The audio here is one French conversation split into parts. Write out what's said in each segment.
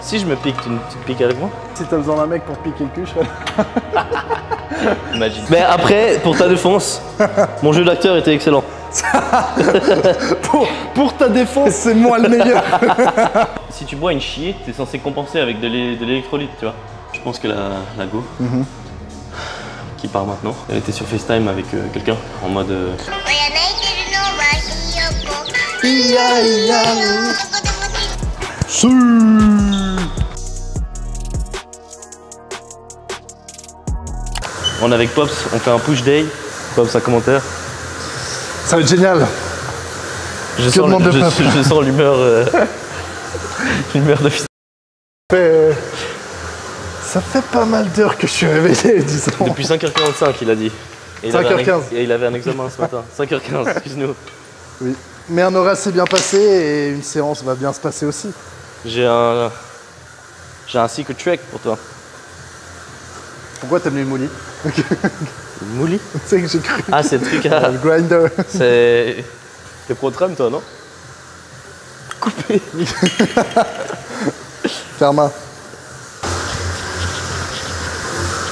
Si je me pique, tu te piques avec moi? Si t'as besoin d'un mec pour piquer le cul, je serais là. Imagine. Mais après, pour ta défense, mon jeu d'acteur était excellent. pour ta défense, c'est moi le meilleur. Si tu bois une chier, t'es censé compenser avec de l'électrolyte, tu vois. Je pense que la go, qui part maintenant, elle était sur FaceTime avec quelqu'un, en mode... On est avec Pops, on fait un push day. Pops, un commentaire. Ça va être génial. Je sens l'humeur de fils. Ça fait pas mal d'heures que je suis réveillé, disons. Depuis 5h45, il a dit. 5h15. Et il avait un examen ce matin. 5h15, excuse-nous. Oui. Mais un horaire s'est bien passé et une séance va bien se passer aussi. J'ai un secret trick pour toi. Pourquoi t'aimes les moulis? Mouli? C'est que j'ai cru. Ah, c'est le truc à... Le grinder. C'est... T'es pro tram, toi, non? Coupé. Karma.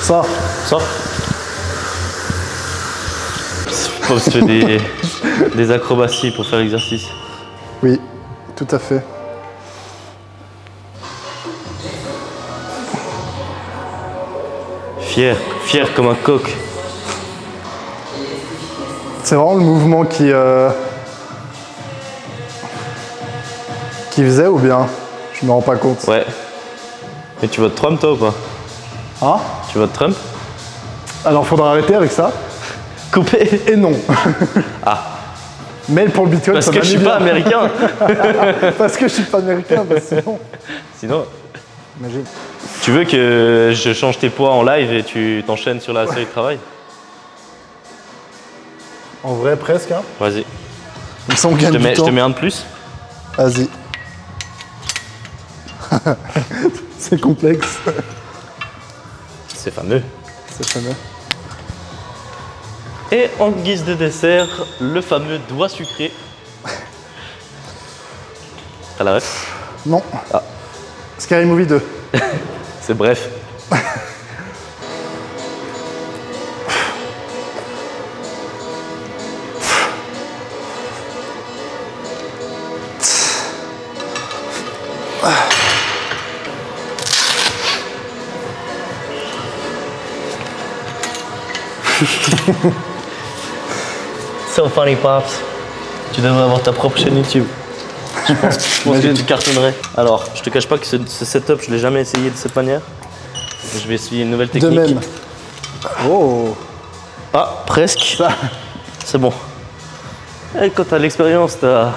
Ça. Pops fait des acrobaties pour faire l'exercice. Oui, tout à fait. Fier comme un coq. C'est vraiment le mouvement qui faisait ou bien? Je me rends pas compte. Ouais. Et tu votes Trump, toi, ou pas? Hein? Tu votes Trump? Alors faudra arrêter avec ça. Coupé. Et non. Ah. Mais pour le Bitcoin, Parce ça que je suis bien. pas américain. Parce que je suis pas américain, bah sinon. Sinon... Imagine. Tu veux que je change tes poids en live et tu t'enchaînes sur la série de travail? En vrai, presque. Hein. Vas-y. Comme ça, on gagne du temps. Je te mets un de plus. Vas-y. C'est complexe. C'est fameux. C'est fameux. Et en guise de dessert, le fameux doigt sucré. T'as la ref? Non. Ah. Scary Movie 2. C'est bref. So funny, Pops. Tu devrais avoir ta propre chaîne YouTube. Je pense que tu cartonnerais. Alors, je te cache pas que ce setup, je l'ai jamais essayé de cette manière. Je vais essayer une nouvelle technique. De même. Oh. Ah, presque. C'est bon. Et quand t'as l'expérience, t'as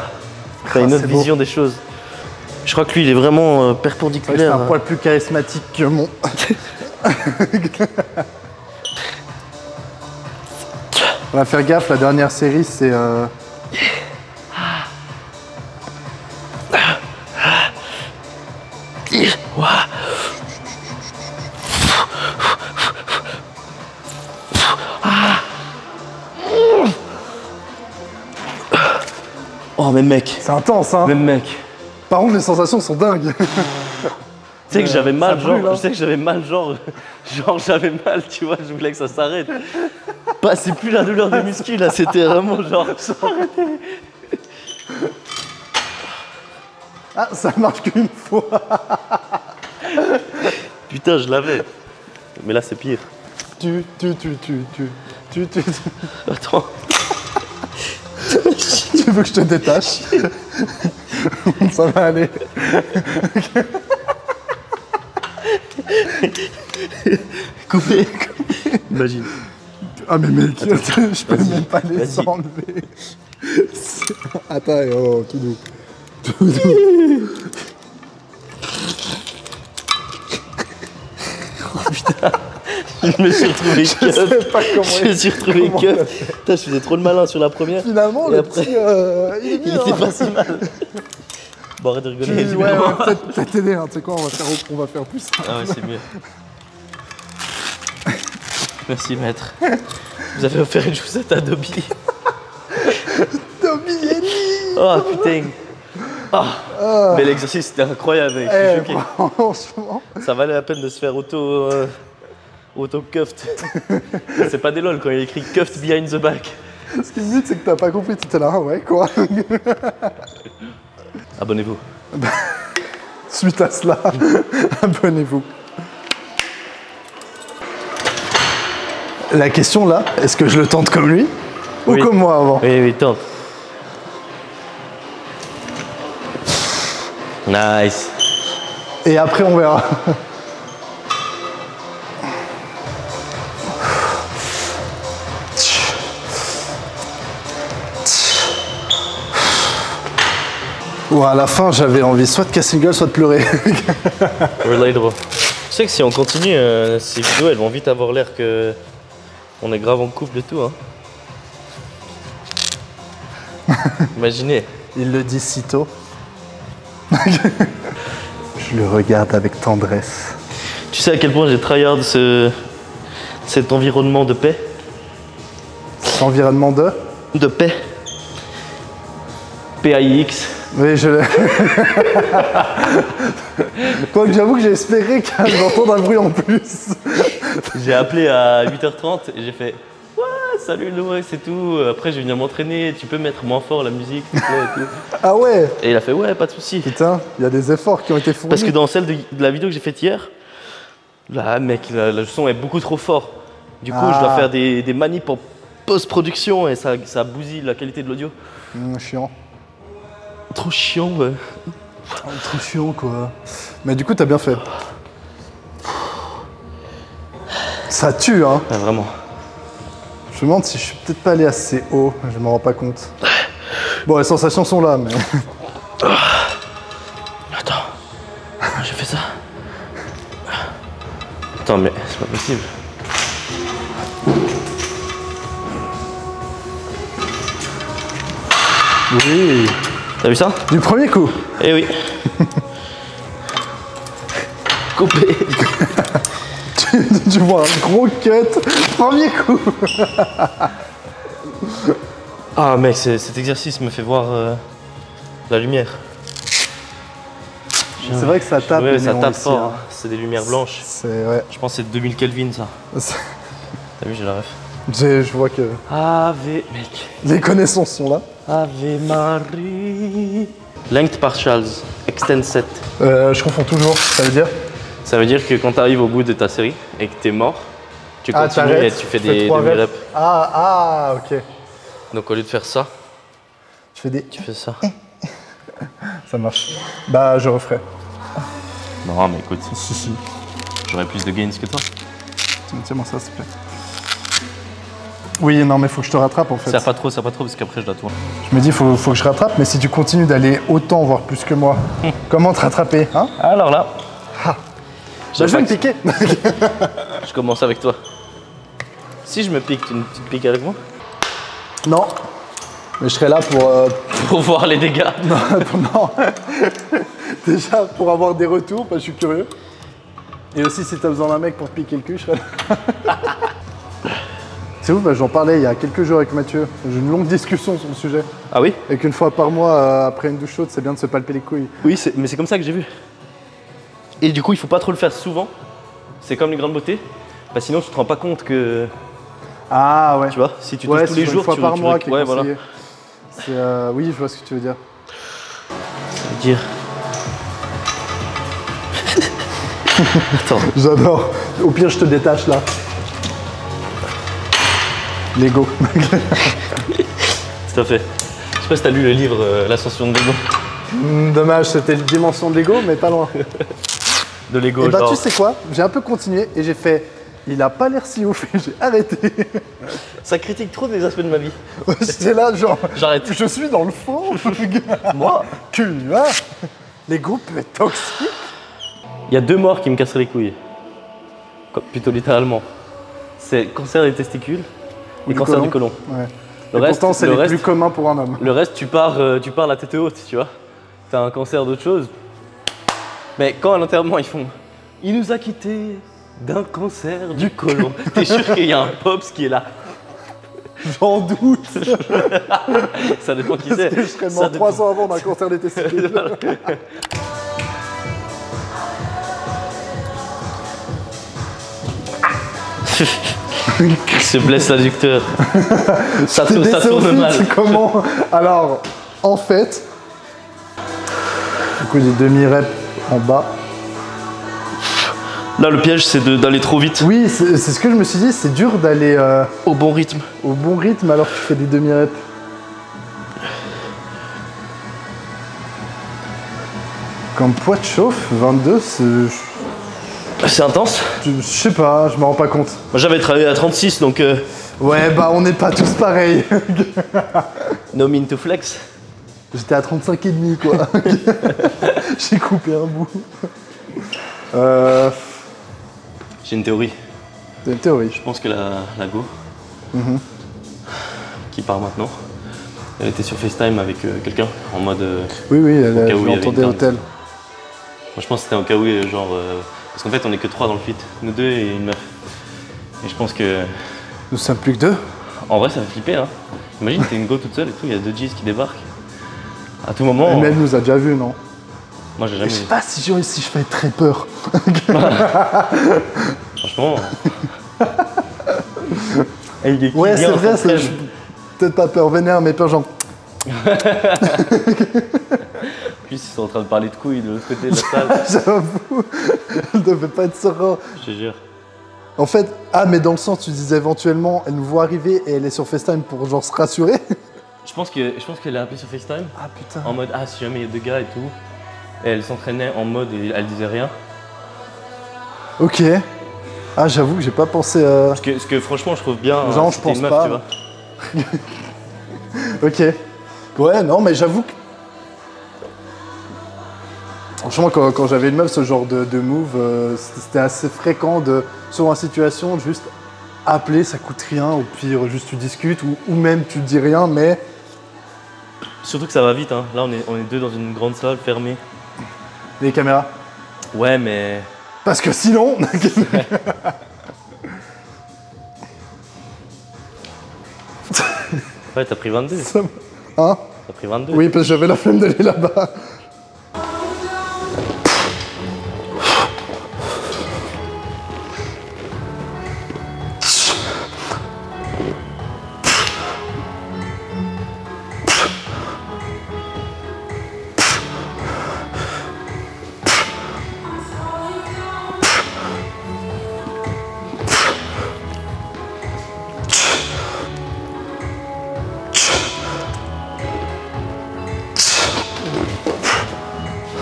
une autre vision des choses. Je crois que lui, il est vraiment perpendiculaire. C'est un poil plus charismatique que mon. On va faire gaffe, la dernière série, c'est... Oh, même mec. C'est intense, hein. Même mec. Par contre, les sensations sont dingues. Tu sais que j'avais mal, brûle, genre, hein. je sais que j'avais mal, genre j'avais mal, tu vois, je voulais que ça s'arrête. Bah, c'est plus la douleur des muscles, là, c'était vraiment genre... Ah, ça marche qu'une fois. Putain, je l'avais. Mais là, c'est pire. Tu. Attends. Tu veux que je te détache? Ça va aller. Coupé. Imagine. Ah mais mec, je peux même pas les Vas-y. enlever. Attends, oh, tout doux. Tout doux. Oh putain. Je me suis retrouvé Je sais keuf. pas comment Je me suis retrouvé comment keuf. t'as fait. Putain, je faisais trop le malin sur la première. Finalement, Et le après, petit, il est il bien, était hein. pas si mal. Bon, arrête de rigoler. Ouais, peut-être t'aider, hein. Tu sais quoi, on va faire plus. Ah ouais, c'est mieux. Merci, maître. Vous avez offert une chaussette à Dobby. Dobby Ellie. Oh putain. Mais l'exercice c'était incroyable, mec. Je suis choqué. Franchement. Ça valait la peine de se faire auto-cuffed. C'est pas des lol quand il y a écrit cuffed behind the back. Ce qui me dit, c'est que t'as pas compris, tu étais là, ouais, quoi. Abonnez-vous. Suite à cela, abonnez-vous. La question là, est-ce que je le tente comme lui ou comme moi avant? Oui, tente. Nice. Et après, on verra. Ou à la fin, j'avais envie soit de casser une gueule, soit de pleurer. Relatable. Tu sais que si on continue, ces vidéos, elles vont vite avoir l'air que on est grave en couple et tout. Hein. Imaginez. Il le dit si tôt. Je le regarde avec tendresse. Tu sais à quel point j'ai tryhard cet environnement de paix? Environnement de? De paix. PAIX. Oui, je l'ai. Quoique j'avoue que j'ai espéré qu'elle m'entende un bruit en plus. J'ai appelé à 8h30 et j'ai fait « Ouais, salut Noé, c'est tout. Après, je vais venir m'entraîner. Tu peux mettre moins fort la musique, s'il te plaît et tout. » Ah ouais? Et il a fait « Ouais, pas de souci. » Putain, il y a des efforts qui ont été fournis. Parce que dans celle de la vidéo que j'ai faite hier, là, mec, le son est beaucoup trop fort. Du coup, je dois faire des manips en post-production et ça bousille la qualité de l'audio. Chiant. Trop chiant, ouais. Trop chiant, quoi. Mais du coup, t'as bien fait. Ça tue, hein. Ouais, vraiment. Je me demande si je suis peut-être pas allé assez haut. Je m'en rends pas compte. Bon, les sensations sont là, mais... Attends. J'ai fait ça. Attends, mais c'est pas possible. Oui. T'as vu ça? Du premier coup. Eh oui. Coupé. Tu vois un gros cut. Premier coup. Ah mec, cet exercice me fait voir la lumière. C'est vrai que ça tape. Ouais, ça tape ici, fort. hein. Hein. C'est des lumières blanches. C'est ouais. Je pense que c'est 2000 Kelvin ça. T'as vu, j'ai la ref. Je vois que Ave, mec. les connaissances sont là. Ave Marie. Length partials, extend set. Je confonds toujours. Ça veut dire? Ça veut dire que quand tu arrives au bout de ta série et que tu es mort, tu continues et tu fais des demi-reps. Ah, ok. Donc au lieu de faire ça, Tu fais ça. Ça marche. Bah, je referai. Non, mais écoute, Si. j'aurais plus de gains que toi. Tiens-moi ça, s'il te plaît. Oui, non, mais faut que je te rattrape en fait. Serre pas trop, parce qu'après je dois tourner. Je me dis, faut que je rattrape, mais si tu continues d'aller autant, voire plus que moi, comment te rattraper, hein? Alors là, Je vais me piquer. je commence avec toi. Si je me pique, tu te piques avec moi? Non. Mais je serai là Pour voir les dégâts. Non. Déjà, pour avoir des retours, parce que je suis curieux. Et aussi, si t'as besoin d'un mec pour te piquer le cul, je serai là. C'est ouf, j'en parlais il y a quelques jours avec Mathieu. J'ai une longue discussion sur le sujet. Ah oui? Et qu'une fois par mois, après une douche chaude, c'est bien de se palper les couilles. Oui, mais c'est comme ça que j'ai vu. Et du coup, il faut pas trop le faire souvent. C'est comme les grandes beautés. Bah, sinon, tu te rends pas compte que. Ah ouais. Tu vois, si tu touches tous les jours, une fois par mois qui est ouais, voilà. C'est oui, je vois ce que tu veux dire. Ça veut dire. Attends. J'adore. Au pire, je te détache là. Lego. Tout à fait. Je sais pas si t'as lu le livre L'ascension de Lego. Dommage, c'était une dimension de Lego, mais pas loin. De Lego, Et bah, genre. tu sais quoi? J'ai un peu continué et j'ai fait. Il a pas l'air si ouf et j'ai arrêté. Ça critique trop des aspects de ma vie. J'étais là, genre. J'arrête. Je suis dans le fond. Moi, Tu vois? Les groupes peuvent être toxiques. il y a 2 morts qui me casseraient les couilles. Plutôt littéralement. C'est cancer des testicules et du cancer côlon. du côlon. Ouais. Le Et reste, pourtant, c'est le les reste- plus communs pour un homme. Le reste, tu pars la tête haute, tu vois. T'as un cancer d'autre chose. Mais quand à l'enterrement, ils font « Il nous a quittés d'un cancer du côlon », t'es sûr qu'il y a un pops qui est là. J'en doute. Ça dépend qui c'est. Je serais mort 3 ans avant d'un cancer des testicules. Il se blesse l'adducteur. Ça tourne mal. Comment? Alors, en fait, du coup, des demi-reps en bas. Là, le piège, c'est d'aller trop vite. Oui, c'est ce que je me suis dit, c'est dur d'aller au bon rythme. Au bon rythme alors que tu fais des demi-reps. Comme poids de chauffe, 22, c'est intense. Je sais pas, je me rends pas compte. Moi, j'avais travaillé à 36, donc... Ouais, bah on n'est pas tous pareils. No mean to flex. J'étais à 35,5 quoi. J'ai coupé un bout. J'ai une théorie. C'est une théorie. Je pense que la Go, qui part maintenant, elle était sur FaceTime avec quelqu'un en mode... oui, elle entendait hôtel. Moi je pense que c'était au cas où, genre... parce qu'en fait on est que 3 dans le fit, nous 2 et une meuf. Et je pense que... Nous sommes plus que 2. En vrai ça fait flipper hein. Imagine t'es une Go toute seule et tout, il y a 2 G's qui débarquent. À tout moment... Mais elle nous a déjà vus, non? Moi j'ai jamais vu. Je sais pas si je fais très peur. Franchement... Ouais, c'est vrai, peut-être pas peur vénère, mais peur genre... Puis ils sont en train de parler de couilles de l'autre côté de la salle. J'avoue, elle devait pas être serein. Je te jure. En fait, mais dans le sens, tu disais éventuellement, elle nous voit arriver et elle est sur FaceTime pour genre se rassurer. Je pense qu'elle a appelé sur FaceTime. Ah putain. En mode, si jamais il y a 2 gars et tout. Et elle s'entraînait en mode et elle disait rien. Ok. Ah, j'avoue que j'ai pas pensé à... Ce que franchement, je trouve bien. Genre, je pense une meuf, pas. tu vois. Ok. Ouais, non, mais j'avoue que... Franchement, quand j'avais une meuf, ce genre de move, c'était assez fréquent sur une situation, juste appeler, ça coûte rien, au pire, juste tu discutes, ou même tu dis rien, mais... Surtout que ça va vite, hein. Là, on est 2 dans une grande salle fermée. Les caméras? Ouais, mais... Parce que sinon... Ouais, t'as pris 22. Hein? T'as pris 22. Oui, parce que j'avais la flemme d'aller là-bas.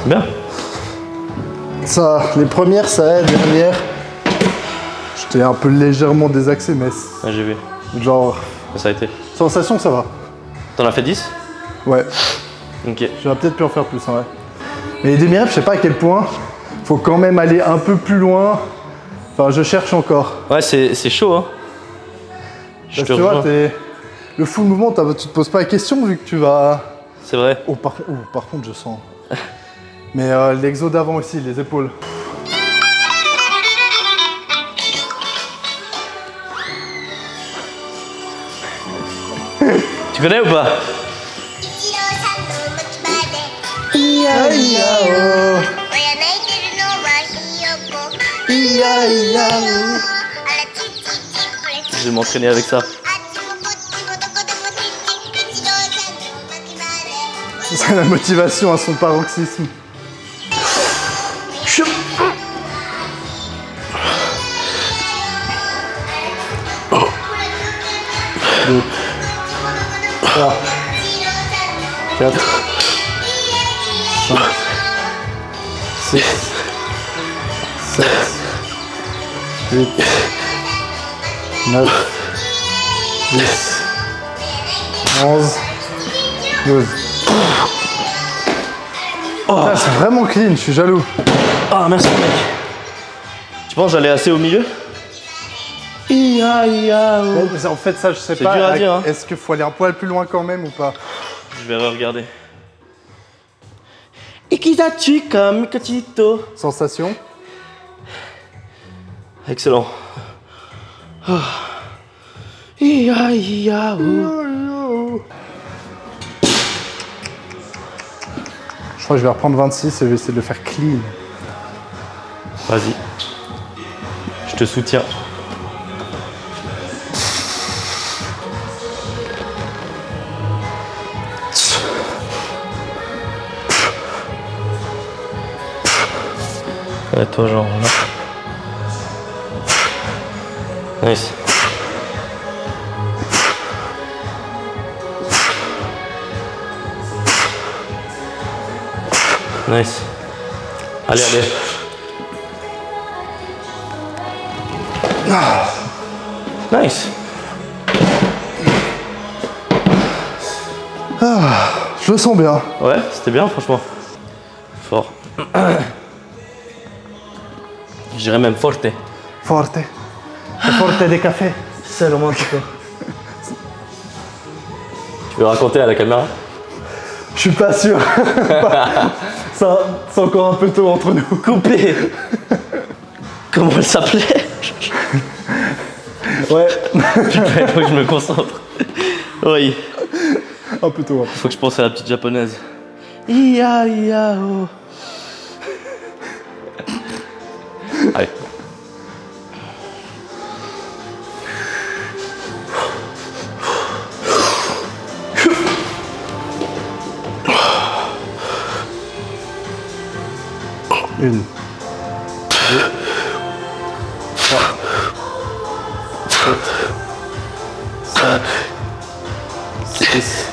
Bien. Ça, les premières, ça aide, les dernières... J'étais un peu légèrement désaxé, mais... Ouais, j'ai vu. Genre... Ça a été. Sensation, ça va. T'en as fait 10? Ouais. Ok. J'aurais peut-être pu en faire plus, en vrai. Mais les demi-reps, je sais pas à quel point. Faut quand même aller un peu plus loin. Enfin, je cherche encore. Ouais, c'est chaud, hein. Parce que tu vois, le full mouvement, tu te poses pas la question vu que tu vas... C'est vrai. Oh, par contre, je sens. Mais l'exo d'avant aussi, les épaules. Tu connais ou pas? Je vais m'entraîner avec ça. C'est la motivation à son paroxysme. 2, 3, 4, 5, 6, 7, 8, 9, 10, 11, 12. Oh. C'est vraiment clean, je suis jaloux. Ah, merci mec. Tu penses que j'allais assez au milieu? En fait, ça, je sais pas. C'est dur à dire, hein. Est-ce qu'il faut aller un poil plus loin quand même ou pas? Je vais re-regarder. Ikizachika Mikachito. Sensation? Excellent. Je crois que je vais reprendre 26 et je vais essayer de le faire clean. Vas-y. Je te soutiens. Ouais, toi, genre là. Nice. Nice. Allez, allez. Nice. Je le sens bien. Ouais, c'était bien, franchement. Fort. Je dirais même forte. Forte. Forte des cafés. C'est le moins que tu fais. Tu veux raconter à la caméra? Je suis pas sûr. Ça, c'est encore un peu tôt entre nous. Coupé. Comment elle s'appelait? Ouais. Putain, il faut que je me concentre. Oui. Un peu tôt. Faut que je pense à la petite japonaise. Ia, ia, oh. Allez. Une. Deux. Trois. 5. 6.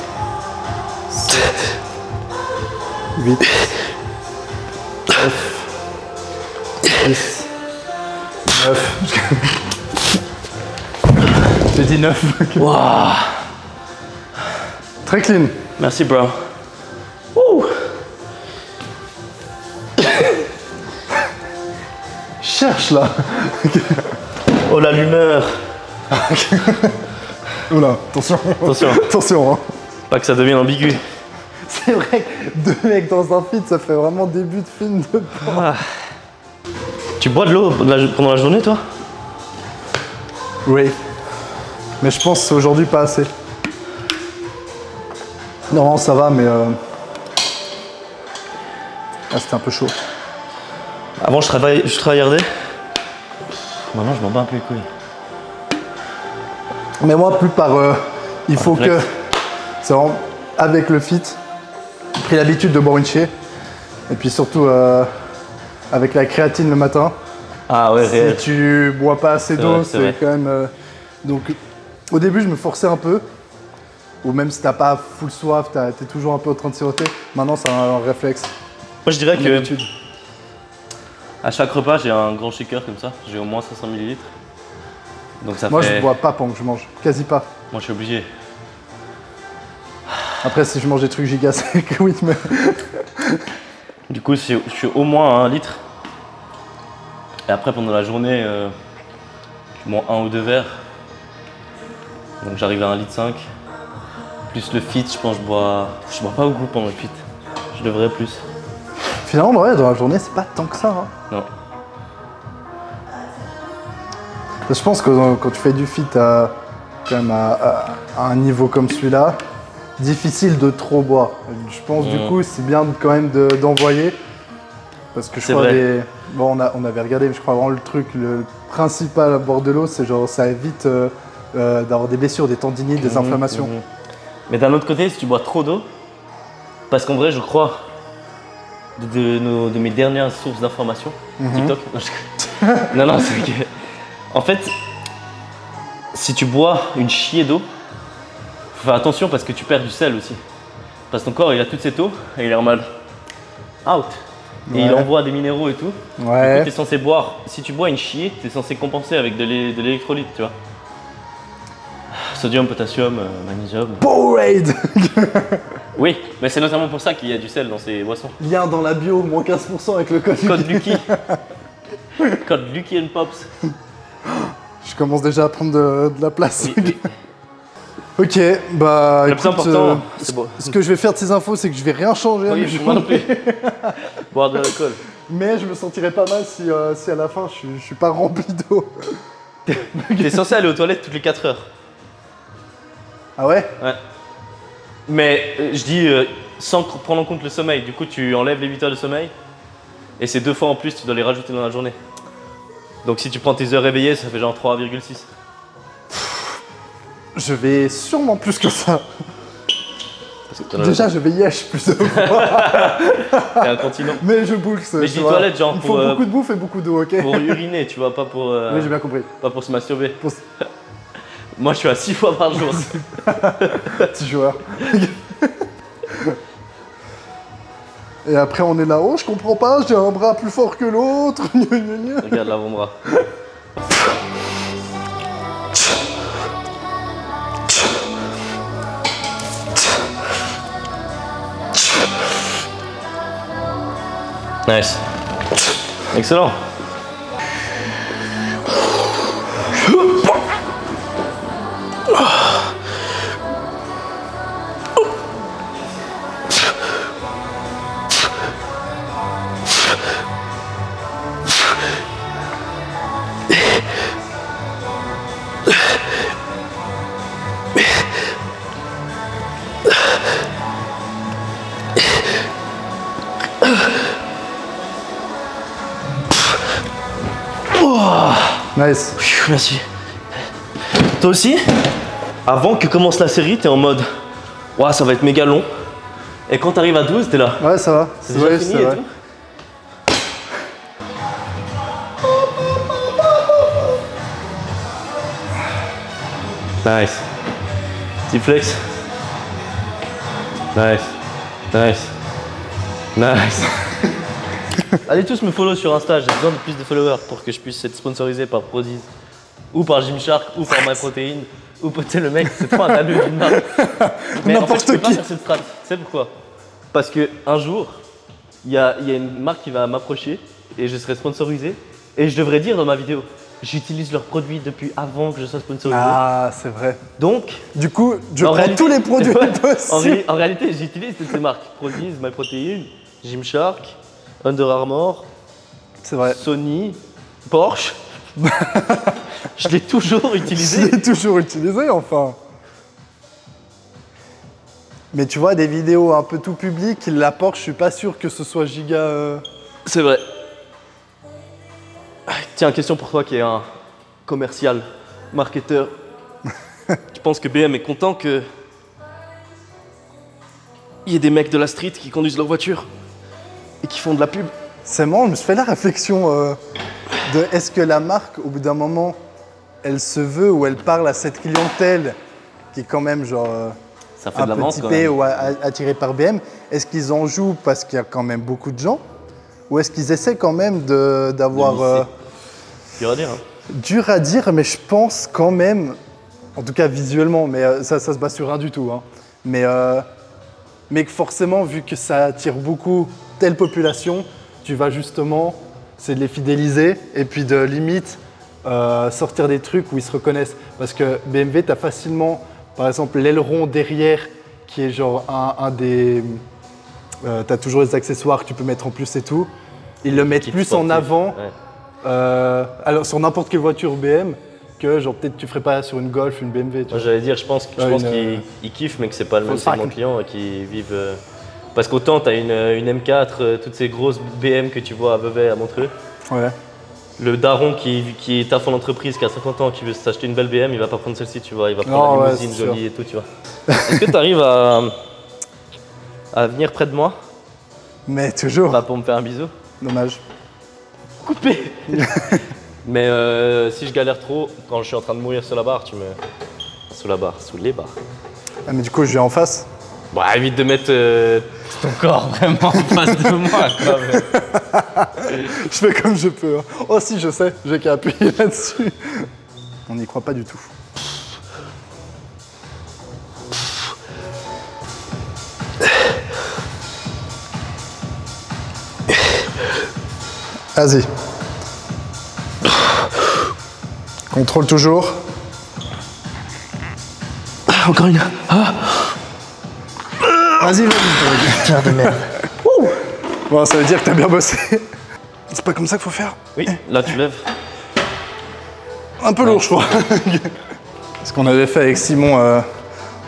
7. 8. 9. 10. 9. J'ai dit 9. Waouh. Très clean. Merci, bro. Ouh. Cherche là. Oh, l'allumeur. Oula, attention. Attention. Attention. Hein. Pas que ça devienne ambigu. C'est vrai que deux mecs dans un feed, ça fait vraiment début de film de porn. Ah. Tu bois de l'eau pendant la journée, toi? Oui. Mais je pense aujourd'hui pas assez. Non, ça va, mais ah, c'était un peu chaud. Avant, je travaillardais. Maintenant, je m'en bats un peu les couilles. Mais moi, plus par... il faut que... C'est vraiment... Avec le fit, j'ai pris l'habitude de boire une chier. Et puis surtout, avec la créatine le matin. Ah ouais, réel. Si tu bois pas assez d'eau, c'est vrai. c'est quand même... Donc, au début, je me forçais un peu. Ou même si t'as pas full soif, t'es toujours un peu en train de siroter. Maintenant, c'est un réflexe. Moi, je dirais Une que habitude. à chaque repas, j'ai un grand shaker comme ça. J'ai au moins 500 ml. Donc ça Moi, fait... je bois pas pendant que je mange. Quasi pas. Moi, je suis obligé. Après, si je mange des trucs giga secs, oui, mais... Du coup, je suis au moins à 1 litre. Et après, pendant la journée, je bois 1 ou 2 verres. Donc j'arrive à 1,5 litre. Plus le fit, je pense que je bois pas beaucoup pendant le fit. Je devrais plus. Finalement, ouais, dans la journée, c'est pas tant que ça. Hein. Non. Je pense que quand tu fais du fit quand même à un niveau comme celui-là, difficile de trop boire. Je pense du coup, c'est bien quand même d'envoyer. Parce que je crois bon, on avait regardé, mais je crois vraiment le truc, le principal à boire de l'eau, c'est genre ça évite d'avoir des blessures, des tendinites, des inflammations. Mais d'un autre côté, si tu bois trop d'eau, parce qu'en vrai, je crois, de mes dernières sources d'informations, TikTok. Non, non, c'est que. En fait, si tu bois une chier d'eau, faut faire attention parce que tu perds du sel aussi. Parce que ton corps, il a toute cette eau et il est en mode out. Et il envoie des minéraux et tout. Ouais. Du coup, t'es censé boire. Si tu bois une chier, t'es censé compenser avec de l'électrolyte, tu vois. Sodium, potassium, magnésium. Powerade. Oui, mais c'est notamment pour ça qu'il y a du sel dans ces boissons. Lien dans la bio, moins 15% avec le code. Code Lucky. Code Lucky and Pops. Je commence déjà à prendre de la place. Oui. Ok, bah Le écoute, plus important, c'est beau. ce que je vais faire de ces infos, c'est que je vais rien changer à mes Oui, moi non journées. plus. Boire de l'alcool. Mais je me sentirais pas mal si à la fin je suis pas rempli d'eau. T'es censé aller aux toilettes toutes les 4 heures. Ah ouais? Ouais. Mais je dis sans prendre en compte le sommeil. Du coup, tu enlèves les 8 heures de sommeil. Et ces 2 fois en plus, tu dois les rajouter dans la journée. Donc si tu prends tes heures réveillées, ça fait genre 3,6. Je vais sûrement plus que ça. Parce que Déjà, je vais yesh plus de fois. T'es un continent. Mais je boule. Mais je dis toilette, genre il faut beaucoup de bouffe et beaucoup d'eau, ok? pour uriner, tu vois, pas pour, Oui, j'ai bien compris. pas pour se masturber. Pour... Moi, je suis à 6 fois par jour. Petit joueur. Et après, on est là-haut, je comprends pas, j'ai un bras plus fort que l'autre. Regarde l'avant-bras. Nice. Excellent. Nice. Merci. Toi aussi, avant que commence la série, t'es en mode ouah, ça va être méga long. Et quand t'arrives à 12, t'es là. Ouais, ça va. C'est déjà fini et vrai. tout. Nice. Petit flex. Nice. Nice. Nice. Allez tous me follow sur Insta, j'ai besoin de plus de followers pour que je puisse être sponsorisé par Prodigy ou par Gymshark ou par MyProtein ou peut-être le mec, c'est trop un tableau d'une marque. Mais en fait, je peux pas faire cette phrase. Tu sais pourquoi? Parce que un jour, il y a une marque qui va m'approcher et je serai sponsorisé et je devrais dire dans ma vidéo, j'utilise leurs produits depuis avant que je sois sponsorisé. Ah, c'est vrai. Donc, du coup, je prends tous les produits possibles. En réalité, j'utilise toutes ces marques. Prodigy, MyProtein, Gymshark, Under Armour, c'est vrai. Sony, Porsche. Je l'ai toujours utilisé. Je l'ai toujours utilisé, enfin. Mais tu vois, des vidéos un peu tout public, la Porsche, je suis pas sûr que ce soit giga... C'est vrai. Tiens, question pour toi qui est un commercial, marketeur. Tu penses que BM est content que il y ait des mecs de la street qui conduisent leur voiture et qui font de la pub? C'est marrant, je me suis fait la réflexion de est-ce que la marque, au bout d'un moment, elle se veut ou elle parle à cette clientèle qui est quand même genre ça fait un de la peu vente, typée ou attirée par BM. Est-ce qu'ils en jouent parce qu'il y a quand même beaucoup de gens ou est-ce qu'ils essaient quand même d'avoir... dur à dire, hein. Dur à dire, mais je pense quand même, en tout cas visuellement, mais ça se base sur rien du tout, hein. Mais que forcément, vu que ça attire beaucoup telle population, tu vas justement, c'est de les fidéliser et puis de limite sortir des trucs où ils se reconnaissent. Parce que BMW, tu as facilement, par exemple, l'aileron derrière qui est genre un des... tu as toujours les accessoires que tu peux mettre en plus et tout. Ils le mettent plus en avant, ouais. Alors sur n'importe quelle voiture BM, que genre peut-être tu ferais pas sur une Golf, une BMW. Moi j'allais dire, je pense qu'ils kiffent, mais que c'est pas le même segment client et qu'ils vivent. Parce qu'autant t'as une M4, toutes ces grosses BM que tu vois à Vevey, à Montreux. Ouais. Le daron qui taffe en entreprise, qui a 50 ans, qui veut s'acheter une belle BM, il va pas prendre celle-ci, tu vois. Il va prendre la limousine jolie et tout, tu vois. Est-ce que tu arrives à venir près de moi? Mais toujours. Pas pour me faire un bisou. Dommage. Coupé. Mais si je galère trop, quand je suis en train de mourir sous la barre, tu me... Sous la barre, sous les barres. Ah mais du coup, je viens en face. Bah évite de mettre ton corps vraiment en face de moi, quoi. Je fais comme je peux. Hein. Oh si, je sais, j'ai qu'à appuyer là-dessus. On n'y croit pas du tout. Vas-y. Contrôle toujours. Encore une. Ah. Vas-y, vas-y. Tiens de merde. Bon, ça veut dire que t'as bien bossé. C'est pas comme ça qu'il faut faire. Oui, là tu lèves. Un peu lourd, je crois. Ce qu'on avait fait avec Simon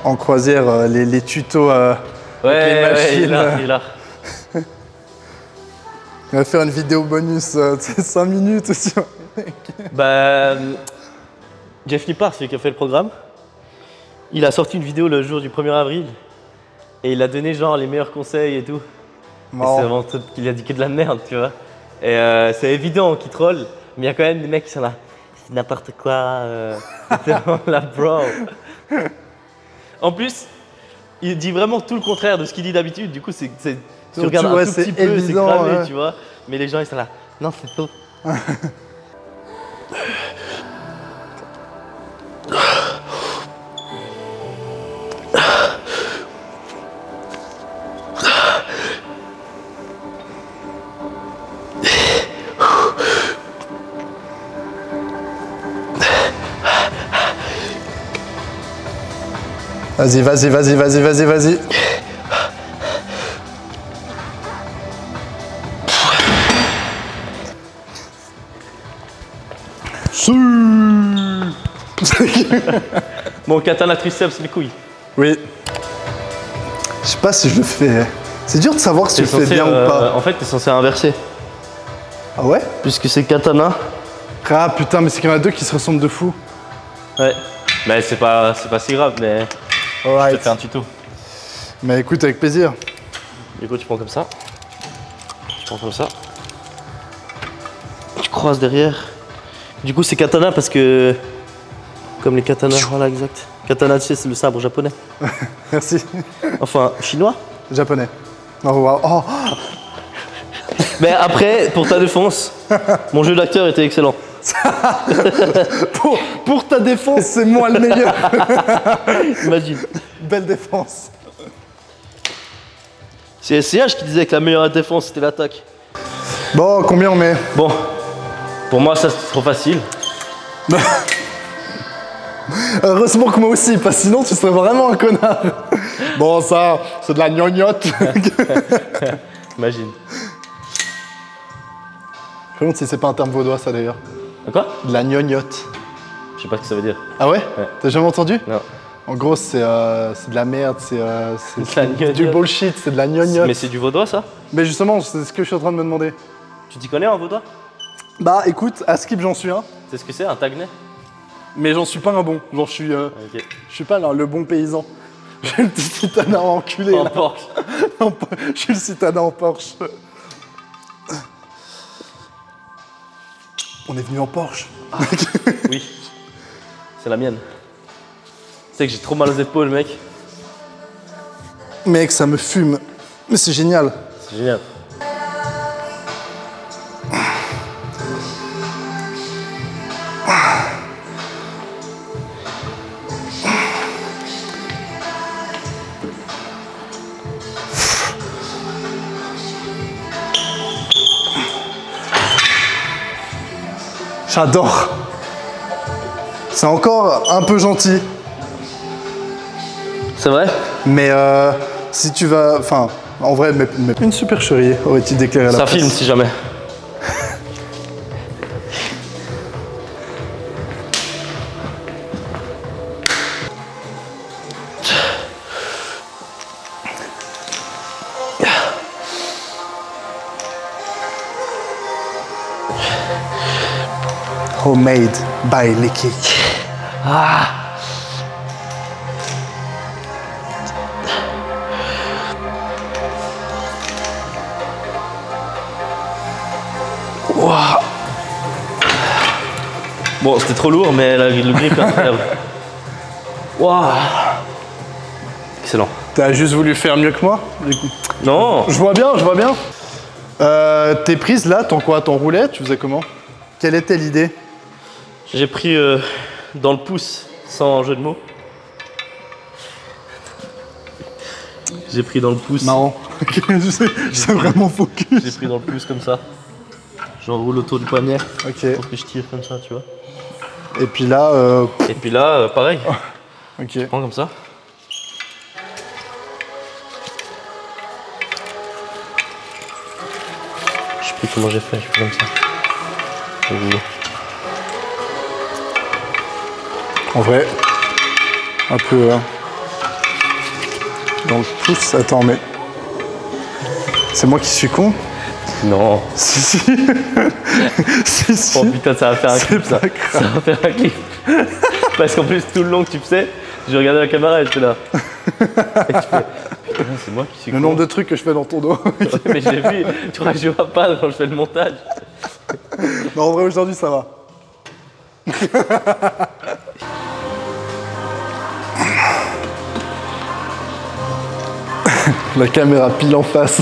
en croisière, les tutos avec les Ouais, machines. il est là, il est là. On va faire une vidéo bonus, 5 minutes aussi. Bah, Jeff Nippard, celui qui a fait le programme, il a sorti une vidéo le jour du 1er avril et il a donné genre les meilleurs conseils et tout. Et c'est vraiment tout qu'il a dit que de la merde, tu vois. Et c'est évident qu'il troll, mais il y a quand même des mecs qui sont là. C'est n'importe quoi. C'est vraiment la bro. En plus, il dit vraiment tout le contraire de ce qu'il dit d'habitude. Du coup, tu regardes un tout petit peu, c'est cramé, ouais. tu vois. Mais les gens, ils sont là. Non, c'est faux. Vas-y, vas-y, vas-y, vas-y, vas-y, vas-y. Bon, katana triceps, les couilles. Oui. Je sais pas si je le fais. C'est dur de savoir si tu le fais bien ou pas. En fait, t'es censé inverser. Ah ouais? Puisque c'est katana. Ah putain, mais c'est qu'il y en a deux qui se ressemblent de fou. Ouais. Mais c'est pas si grave, mais je Alright. te fais un tuto. Mais écoute, avec plaisir. Du coup, tu prends comme ça. Tu prends comme ça. Tu croises derrière. Du coup, c'est katana parce que. Comme les katanas, voilà, exact. Katana, tu sais, c'est le sabre japonais. Merci. Enfin, chinois. Japonais. Oh, wow. Oh. Mais après, pour ta défense, mon jeu d'acteur était excellent. Pour ta défense, c'est moi le meilleur. Imagine. Belle défense. C'est SCH qui disait que la meilleure défense, c'était l'attaque. Bon, combien on met? Bon, pour moi, ça, c'est trop facile. Heureusement que moi aussi, parce que sinon tu serais vraiment un connard. Bon, ça, c'est de la gnognotte. Imagine. Je me demande si c'est pas un terme vaudois, ça d'ailleurs. Quoi? De la gnognotte. Je sais pas ce que ça veut dire. Ah ouais? Ouais. T'as jamais entendu? Non. En gros, c'est de la merde, c'est De la gnognotte. du bullshit, c'est de la gnognotte. Mais c'est du vaudois, ça? Mais justement, c'est ce que je suis en train de me demander. Tu t'y connais en vaudois? Bah écoute, à Skip, j'en suis un. C'est ce que c'est, un tagnais? Mais j'en suis pas un bon. Genre, je suis pas là, le bon paysan. Je suis le petit citadin enculé. En là. Porsche. Je suis le citadin en Porsche. On est venu en Porsche. Oui. C'est la mienne. Tu sais que j'ai trop mal aux épaules, mec. Mec, ça me fume. Mais c'est génial. C'est génial. J'adore. C'est encore un peu gentil. C'est vrai? Mais si tu vas... Enfin, en vrai, mais une supercherie aurait-il déclaré à la Ça presse. filme si jamais. Homemade by Licky. Wow. Bon, c'était trop lourd, mais le grip est incroyable. Waouh. Excellent. T'as juste voulu faire mieux que moi? Non. Je vois bien, je vois bien. Tes prises là, ton quoi? Ton roulet, tu faisais comment? Quelle était l'idée? J'ai pris dans le pouce, sans jeu de mots. J'ai pris dans le pouce. Marrant. C'est vraiment focus. J'ai pris dans le pouce comme ça. J'enroule autour du poignet Ok. pour que je tire comme ça, tu vois. Et puis là, Et puis là, pareil. ok. Je prends comme ça. Je sais plus comment j'ai fait, je fais comme ça. En vrai, un peu. dans le pouce. Attends, mais... C'est moi qui suis con? Non. Si, si. Si. Oh putain, ça va faire un clip, ça. Ça va faire un clip. Parce qu'en plus, tout le long que tu faisais, je regardais la caméra et j'étais là. Et tu fais, putain, c'est moi qui suis con. Le nombre de trucs que je fais dans ton dos. Mais je l'ai vu, tu vois, je vois pas quand je fais le montage. Non, en vrai, aujourd'hui, ça va. La caméra pile en face.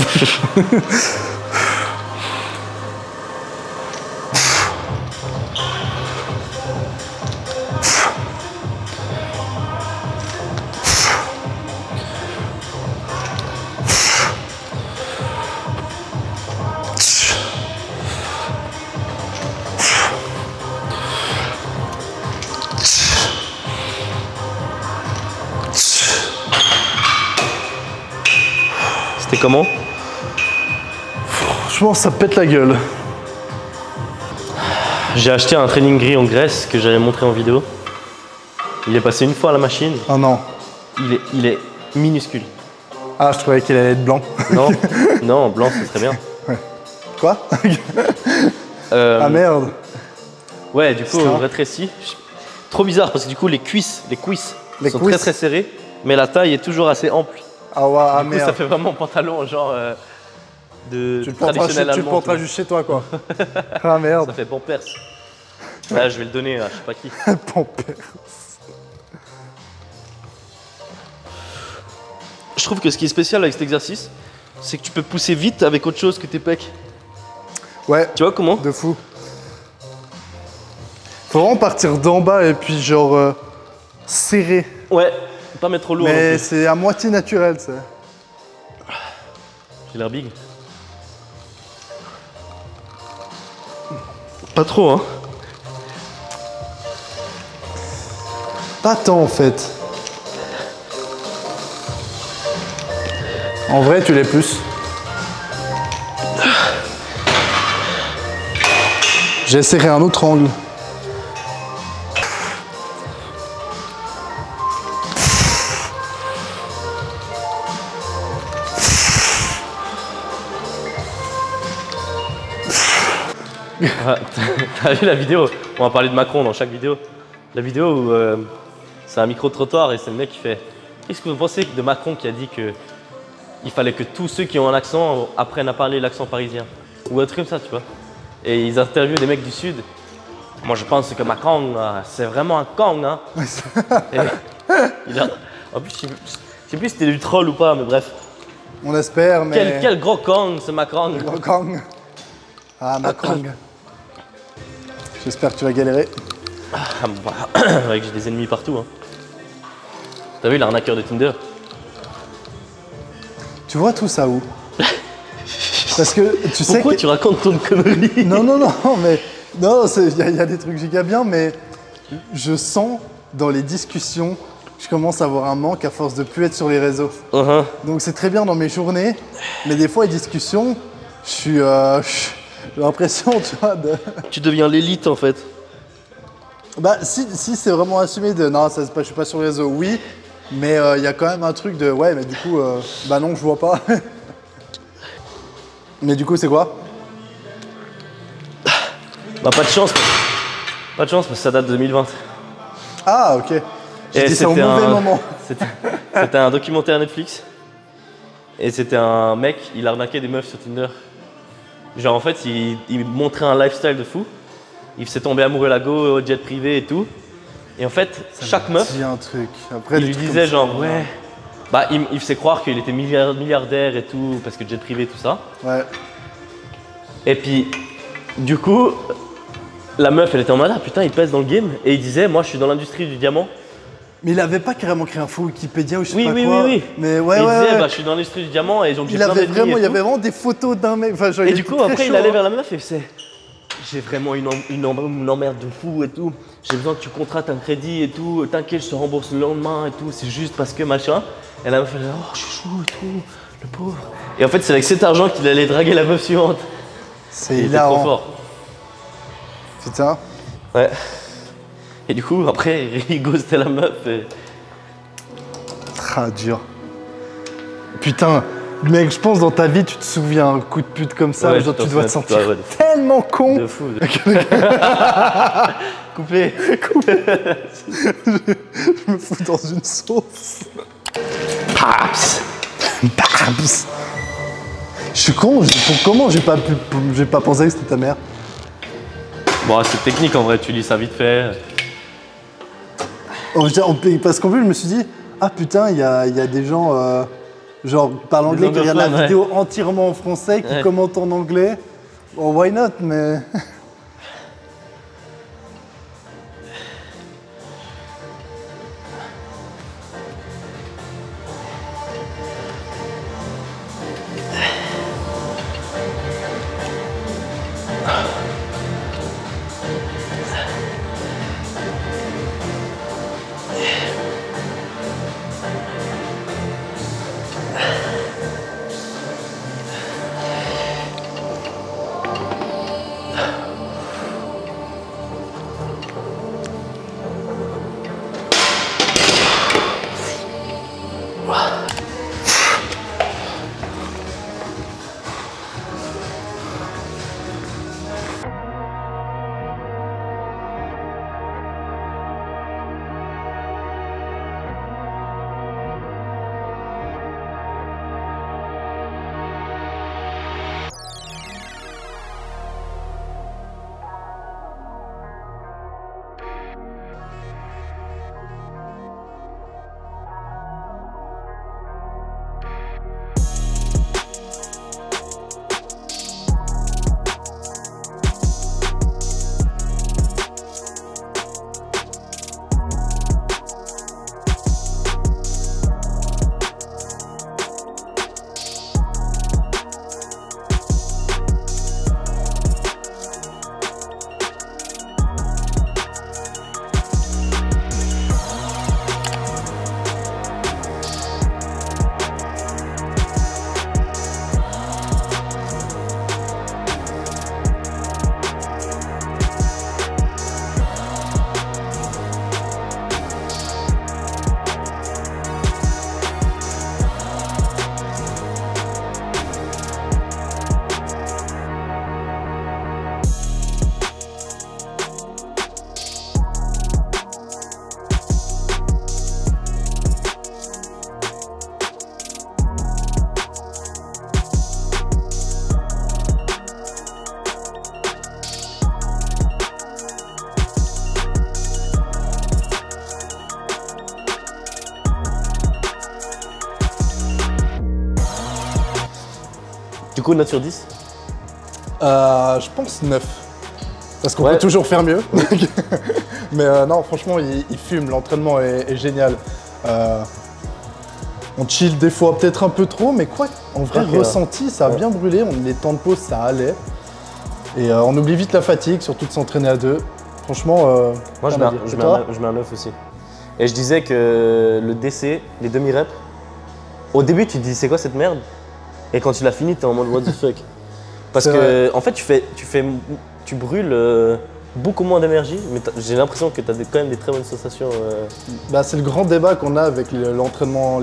C'était comment? Franchement, ça pète la gueule. J'ai acheté un training gris en Grèce que j'avais montré en vidéo. Il est passé une fois à la machine. Oh non. Il est minuscule. Ah, je croyais qu'il allait être blanc. Non, non, blanc, ce serait bien. Ouais. Quoi? Ah merde. Ouais, du coup, rétréci. Trop bizarre parce que du coup, les cuisses sont très très serrées, mais la taille est toujours assez ample. Ah ouais, ah Du coup, merde. ça fait vraiment pantalon genre de traditionnel Tu le allemand. porteras juste chez toi, quoi. Ah merde. Ça fait Pampers. Là, je vais le donner à je sais pas qui. Pampers. Je trouve que ce qui est spécial avec cet exercice, c'est que tu peux pousser vite avec autre chose que tes pecs. Ouais. Tu vois comment? De fou. Faut vraiment partir d'en bas et puis genre serrer. Ouais, pas mettre trop lourd. Mais c'est à moitié naturel, ça. J'ai l'air big. Pas trop, hein. Pas tant en fait. En vrai, tu l'es plus. J'ai essayé un autre angle. T'as vu la vidéo? On va parler de Macron dans chaque vidéo. La vidéo où c'est un micro-trottoir et c'est le mec qui fait qu'est-ce que vous pensez de Macron qui a dit que il fallait que tous ceux qui ont un accent apprennent à parler l'accent parisien? Ou un truc comme ça, tu vois. Et ils interviewent des mecs du Sud. Moi je pense que Macron, c'est vraiment un con, hein. Et en plus, je sais plus si c'était du troll ou pas, mais bref. On espère, mais... Quel gros con ce Macron. Gros Kang. Ah, Macron. J'espère que tu vas galérer. Ah, bah, avec j'ai des ennemis partout, hein. T'as vu l'arnaqueur de Tinder? Tu vois tout ça où? Parce que tu sais pourquoi tu racontes ton connerie? Non, non, non, mais... Non, il y a des trucs giga bien, mais je sens dans les discussions, je commence à avoir un manque à force de plus être sur les réseaux. Donc c'est très bien dans mes journées, mais des fois les discussions, j'ai l'impression, tu vois, de... Tu deviens l'élite en fait. Bah si c'est vraiment assumé de non, ça, je suis pas sur les réseaux, oui, mais il y a quand même un truc de ouais, mais du coup, bah non, je vois pas. Mais du coup, c'est quoi? Bah pas de chance. Pas de chance parce que ça date de 2020. Ah ok. J'ai dit ça au mauvais moment. C'était un documentaire Netflix. Et c'était un mec, il arnaquait des meufs sur Tinder. Genre en fait, il montrait un lifestyle de fou. Il faisait tomber amoureux la go, au jet privé et tout. Et en fait, chaque meuf, un truc. Après, il lui disait genre ouais. Bah il faisait croire qu'il était milliardaire et tout, parce que jet privé, tout ça. Ouais. Et puis, du coup, la meuf, elle était en mode ah putain, il pèse dans le game. Et il disait moi je suis dans l'industrie du diamant. Mais il avait pas carrément créé un faux Wikipédia ou je sais pas quoi. Oui. Mais ouais, il disait ouais. bah je suis dans l'industrie du diamant et donc j'ai Il plein avait d'ennemis vraiment, et il y tout. avait vraiment des photos d'un mec. Enfin, genre, Et il du était coup, très après, il chaud, allait hein. vers la meuf et il faisait j'ai vraiment une emmerde de fou et tout. J'ai besoin que tu contractes un crédit et tout. T'inquiète, je te rembourse le lendemain et tout. C'est juste parce que machin. Et la meuf, elle dit oh, je suis chaud et tout, le pauvre. Et en fait, c'est avec cet argent qu'il allait draguer la meuf suivante. C'est Il était trop hilarant. fort. Putain. Ouais. Et du coup, après, il ghostait la meuf et. Ah, dur. Putain, mec, je pense dans ta vie, tu te souviens un coup de pute comme ça, Ouais, genre, je tu dois te t'en sentir souviens, ouais. tellement con. De fou. Coupé. Je me fous dans une sauce. Paps. Paps. Je suis con, comment j'ai pas pensé que c'était ta mère? Bon, c'est technique en vrai, tu lis ça vite fait. Parce qu'en plus, je me suis dit, ah putain, il y a des gens, genre, qui parlent anglais, qui regardent la anglophones, vidéo entièrement en français, qui commentent en anglais. Bon, why not, mais. Du coup, note sur 10? Je pense 9. Parce qu'on peut toujours faire mieux. Mais non, franchement, il fume. L'entraînement est génial. On chill des fois peut-être un peu trop, mais quoi, en vrai, ressenti, ça a bien brûlé. Les temps de pause, ça allait. Et on oublie vite la fatigue, surtout de s'entraîner à deux. Franchement, moi, je mets un 9 aussi. Et je disais que le DC, les demi-reps, au début, tu te dis, c'est quoi cette merde? Et quand tu l'as fini, t'es en mode what the fuck. Parce que, en fait, tu brûles beaucoup moins d'énergie, mais j'ai l'impression que tu as quand même des très bonnes sensations. Bah, c'est le grand débat qu'on a avec les entraînements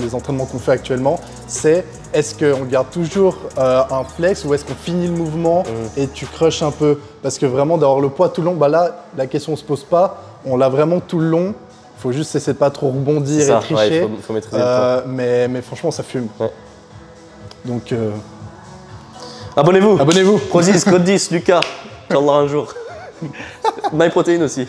qu'on fait actuellement. C'est est-ce qu'on garde toujours un flex ou est-ce qu'on finit le mouvement et tu crushes un peu? Parce que vraiment, d'avoir le poids tout le long, bah là, la question ne se pose pas. On l'a vraiment tout le long. Il faut juste essayer de pas trop rebondir et tricher. Ouais, faut maîtriser le poids. Mais franchement, ça fume. Ouais. Donc, abonnez-vous. Abonnez-vous. Prozis, code 10, Lucas. Inch'Allah un jour. MyProtein aussi.